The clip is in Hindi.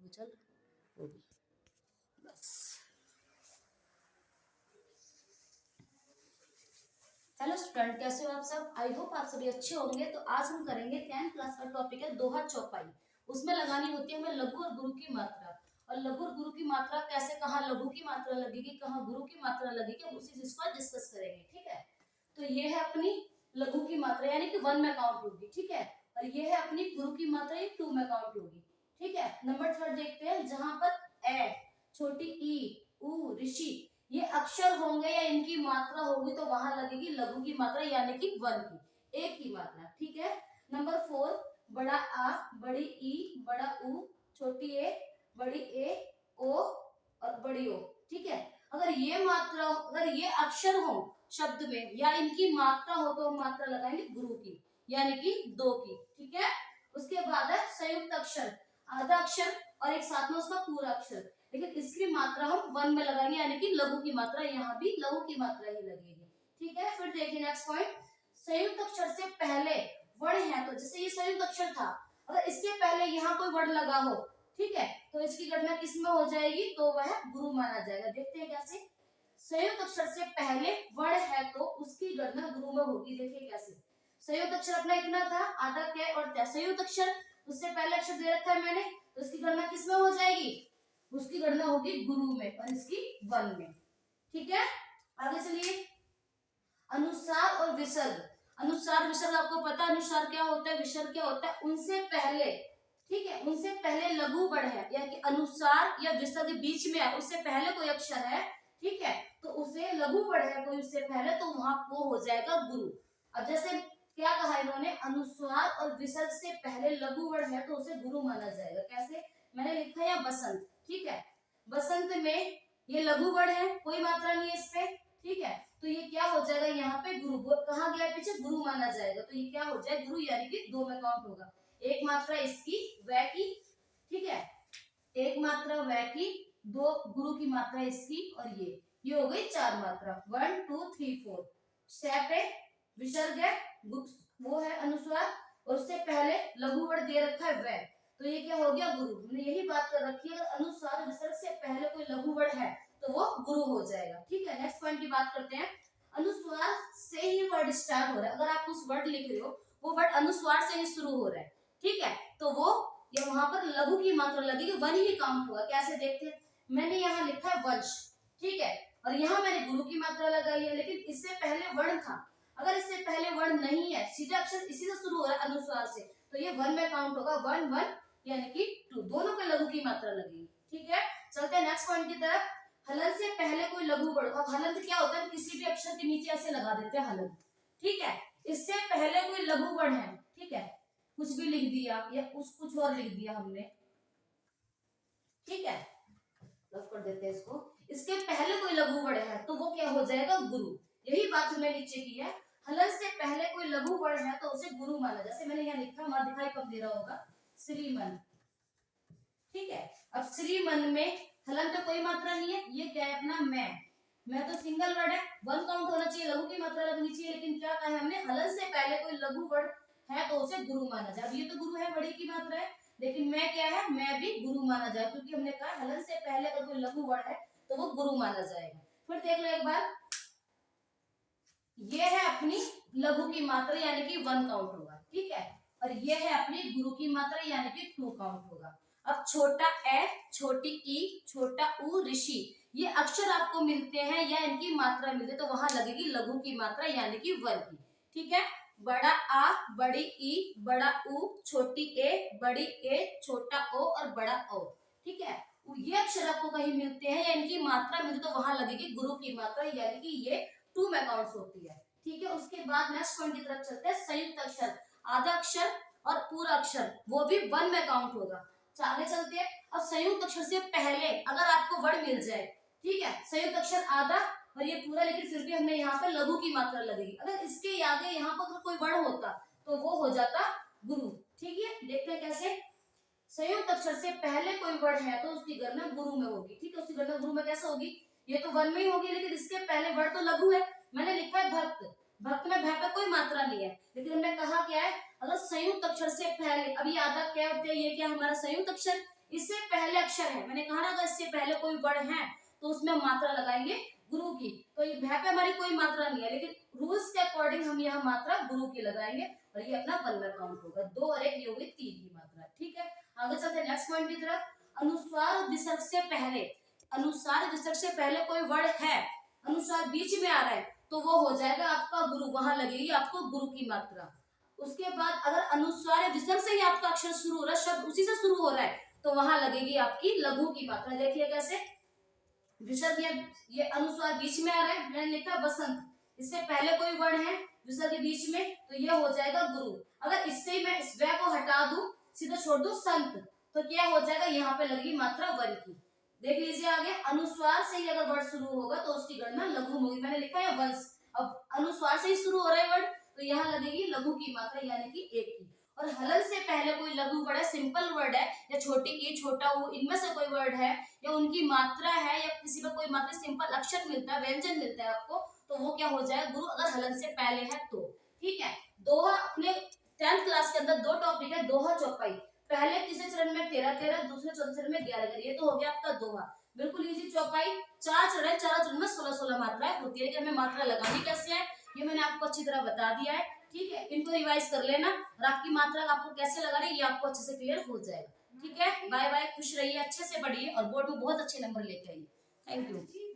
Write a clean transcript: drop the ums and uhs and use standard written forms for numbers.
चल होगी बस। हेलो स्टूडेंट, कैसे हो आप सब? आई होप आप सभी अच्छे होंगे। तो आज हम करेंगे 10th क्लास का टॉपिक है दोहा चौपाई। उसमें लगानी होती है हमें लघु और गुरु की मात्रा। और लघु और गुरु की मात्रा कैसे, कहाँ लघु की मात्रा लगेगी, कहाँ गुरु की मात्रा लगेगी, उसी चीज को डिस्कस करेंगे। ठीक है, तो ये है अपनी लघु की मात्रा यानी कि 1 में काउंट होगी। ठीक है, और ये है अपनी गुरु की मात्रा, ये 2 में काउंट होगी। ठीक है, नंबर 3 देखते हैं, जहां पर ए, छोटी ई, उ, ऋषि ये अक्षर होंगे या इनकी मात्रा होगी तो वहां लगेगी लघु की मात्रा यानी कि 1 की, एक की मात्रा। ठीक है, नंबर 4 बड़ा आ, बड़ी ई, बड़ा उ, छोटी ए, बड़ी ए, ओ और बड़ी ओ। ठीक है, अगर ये मात्रा, अगर ये अक्षर हो शब्द में या इनकी मात्रा हो तो हम मात्रा लगाएंगे गुरु की यानी कि 2 की। ठीक है, उसके बाद है संयुक्त अक्षर, आधा अक्षर और एक साथ में उसका पूरा अक्षर, लेकिन इसकी मात्रा हम 1 में लगाएंगे यानी कि लघु की मात्रा, यहाँ भी लघु की मात्रा ही लगेगी। ठीक है, फिर देखिए नेक्स्ट पॉइंट, संयुक्त अक्षर से पहले वर्ण है, तो जैसे ये संयुक्त अक्षर था, अगर इसके पहले यहाँ कोई वर्ण लगा हो, ठीक है, तो इसकी गणना किस में हो जाएगी, तो वह गुरु माना जाएगा। देखते हैं कैसे, संयुक्त अक्षर से पहले वर्ण है तो उसकी गणना गुरु में होगी। देखिए कैसे, संयुक्त अक्षर अपना इतना था, आधा कै और त्या, संयुक्त अक्षर उससे पहले अक्षर दे रखा है मैंने, तो इसकी गणना किस में हो जाएगी, उसकी गणना होगी गुरु में और इसकी 1 में। ठीक है, आगे चलिए, अनुसार और विसर्ग। अनुसार विसर्ग आपको पता है, अनुसार क्या होता है, विसर्ग क्या होता है, उनसे पहले, ठीक है, उनसे पहले लघु वर्ण है यानी कि अनुसार या विसर्ग बीच में है, उससे पहले कोई अक्षर है, ठीक है, तो उसे लघु वर्ण है कोई उससे पहले, तो वहां वो हो जाएगा गुरु। अब जैसे क्या कहा इन्होंने, अनुस्वार और विसर्ग से पहले लघु वर्ण है तो उसे गुरु माना जाएगा। कैसे, मैंने लिखा है बसंत। ठीक है, बसंत में ये लघु वर्ण है, कोई मात्रा नहीं है इस पे। ठीक है, तो ये क्या हो जाएगा, यहाँ पे गुरु, कहा गया पीछे, गुरु माना जाएगा, तो ये क्या हो जाएगा गुरु यानी कि 2 में काउंट होगा। एक मात्रा इसकी वह की, ठीक है, एक मात्रा वह की, 2 गुरु की मात्रा इसकी, और ये हो गई 4 मात्रा, 1 2 3 4। स्टेप है विसर्ग है, वो है अनुस्वार, और उससे पहले लघु वर्ण दे रखा है वह, तो ये क्या हो गया गुरु। हमने यही बात कर रखी है, अगर अनुस्वार विसर्ग से पहले कोई लघु वर्ण है तो वो गुरु हो जाएगा। ठीक है, नेक्स्ट पॉइंट की बात करते हैं, अनुस्वार से ही वर्ड स्टार्ट हो रहा है, अगर आप कुछ वर्ड लिख रहे हो वो वर्ड अनुस्वार से ही शुरू हो रहा है, ठीक है, तो वो ये वहां पर लघु की मात्रा लगेगी, 1 ही काउंट होगा। कैसे देखते हैं, मैंने यहाँ लिखा है वंश, ठीक है, और यहाँ मैंने गुरु की मात्रा लगाई है, लेकिन इससे पहले वर्ण था, अगर इससे पहले वर्ण नहीं है, सीधा अक्षर इसी से शुरू हो रहा है अनुस्वार से, तो ये 1 में काउंट होगा, 1 1 यानी कि 2, दोनों पे लघु की मात्रा लगेगी। ठीक है, चलते हैं नेक्स्ट पॉइंट की तरफ, हलंत से पहले कोई लघु वर्ण। अब हलंत क्या होता है, किसी भी अक्षर के नीचे ऐसे लगा देते हैं हलंत, ठीक है, इससे पहले कोई लघु वर्ण है, ठीक है, कुछ भी लिख दिया या कुछ और लिख दिया हमने, ठीक है, रफ कर देते हैं इसको, इसके पहले कोई लघु वर्ण है तो वो क्या हो जाएगा गुरु। यही बात हमने नीचे की है, हलंत से पहले कोई लघु वर्ण है तो उसे गुरु माना, जैसे मैंने यहाँ लिखा, वहां दिखाई कब दे रहा होगा, श्रीमन। ठीक है, अब श्रीमन में हलंत पे कोई मात्रा नहीं है, ये क्या है अपना मैं तो सिंगल वर्ड है, 1 काउंट होना चाहिए, लघु की मात्रा लगनी चाहिए, लेकिन क्या कहा है हमने, हलंत से पहले कोई लघु वर्ण है तो उसे गुरु माना जाए। अब ये तो गुरु है, बड़ी की मात्रा है, लेकिन मैं क्या है, मैं भी गुरु माना जाए, क्योंकि हमने कहा हलंत से पहले अगर कोई लघु वर्ण है तो वो गुरु माना जाएगा। फिर देख लो एक बार, ये है अपनी लघु की मात्रा यानी कि 1 काउंट होगा, ठीक है, और ये है अपनी गुरु की मात्रा यानी कि 2 काउंट होगा। अब छोटा ए, छोटी ई, छोटा उ, ऋषि, ये अक्षर आपको मिलते हैं या इनकी मात्रा मिलती है तो वहां लगेगी लघु की मात्रा यानी कि 1 की। ठीक है, बड़ा आ, बड़ी ई, बड़ा उ, छोटी ए, बड़ी ए, छोटा ओ और बड़ा ओ। ठीक है, ये अक्षर आपको कहीं मिलते हैं या इनकी मात्रा मिलती है तो वहां लगेगी गुरु की मात्रा यानी कि ये 2 में काउंट होती है। ठीक है, उसके बाद नेक्स्ट पॉइंट की तरफ चलते हैं, संयुक्त अक्षर, आधा अक्षर और पूरा अक्षर, वो भी 1 में काउंट होगा। आगे चलते हैं, अब संयुक्त अक्षर से पहले अगर आपको वर्ण मिल जाए, ठीक है, संयुक्त अक्षर आधा और ये पूरा, लेकिन फिर भी हमने यहाँ पे लघु की मात्रा लगेगी, अगर इसके आगे यहाँ पर अगर कोई वर्ण होता तो वो हो जाता गुरु। ठीक है, देखते हैं कैसे, संयुक्त अक्षर से पहले कोई वर्ण है तो उसकी गणना गुरु में होगी। ठीक है, उसकी गणना गुरु में कैसे होगी, ये तो 1 में ही होगी, लेकिन इसके पहले वर्ण तो लघु है, मैंने लिखा है भक्त, भक्त में भय पे कोई मात्रा नहीं है, लेकिन हमने कहा क्या है, अगर संयुक्त अक्षर से पहले, अब ये आधा क्या होते हैं, ये क्या हमारा संयुक्त अक्षर, इससे पहले अक्षर है, मैंने कहा ना अगर इससे पहले कोई वर्ड है तो उसमें मात्रा लगाएंगे गुरु की। तो यहाँ पे हमारी कोई मात्रा नहीं है, लेकिन रूल्स के अकॉर्डिंग हम यहाँ मात्रा गुरु की लगाएंगे और ये अपना 1 काउंट होगा। 2 और 1 ये हो गई 3 की मात्रा। ठीक है, आगे चलते हैं नेक्स्ट पॉइंट की तरफ। अनुस्वार विसर्ग से पहले, अनुस्वार विसर्ग से पहले कोई वर्ड है, अनुस्वार बीच में आ रहा है तो वो हो जाएगा आपका गुरु, वहां लगेगी आपको गुरु की मात्रा। उसके बाद अगर अनुस्वार विसर्ग से ही आपका अक्षर शुरू हो रहा है, शब्द उसी से शुरू हो रहा है, तो वहां लगेगी आपकी लघु की मात्रा। देखिए कैसे, विसर्ग ये अनुस्वार बीच में आ रहा है, मैंने लिखा बसंत, इससे पहले कोई वर्ण है विसर्ग के बीच में तो ये हो जाएगा गुरु। अगर इससे मैं इस व को हटा दूं, सीधा छोड़ दूं संत, तो क्या हो जाएगा, यहाँ पे लगेगी मात्रा वन की। देख लीजिए आगे, अनुस्वार से ही अगर वर्ड शुरू होगा तो उसकी गणना लघु होगी, मैंने लिखा है वंश। अब अनुस्वार से ही शुरू हो रहा है वर्ड तो यहाँ लगेगी लघु की मात्रा यानी कि 1 की। और हलन से पहले कोई लघु वर्ड है, सिंपल वर्ड है, या छोटी ई छोटा ऊ इनमें से कोई वर्ड है, या उनकी मात्रा है, या किसी पर कोई मात्रा सिंपल अक्षर मिलता है, व्यंजन मिलता है आपको, तो वो क्या हो जाएगा गुरु, अगर हलन से पहले है तो। ठीक है, दोहा अपने 10th क्लास के अंदर 2 टॉपिक है, दोहा चौपाई। पहले तीसरे चरण में 13-13, दूसरे चौथे चरण में 11-11, ये तो हो गया आपका दोहा। बिल्कुल इजी। चौपाई 4 चरण, 4 चरण में 16-16 मात्राएं होती है, लेकिन हमें मात्रा लगानी कैसे है ये मैंने आपको अच्छी तरह बता दिया है। ठीक है, इनको रिवाइज कर लेना और आपकी मात्रा आपको कैसे लगानी है ये आपको अच्छे से क्लियर हो जाएगा। ठीक है, बाय बाय, खुश रहिए, अच्छे से पढ़िए और बोर्ड में बहुत अच्छे नंबर लेके आइए। Thank you.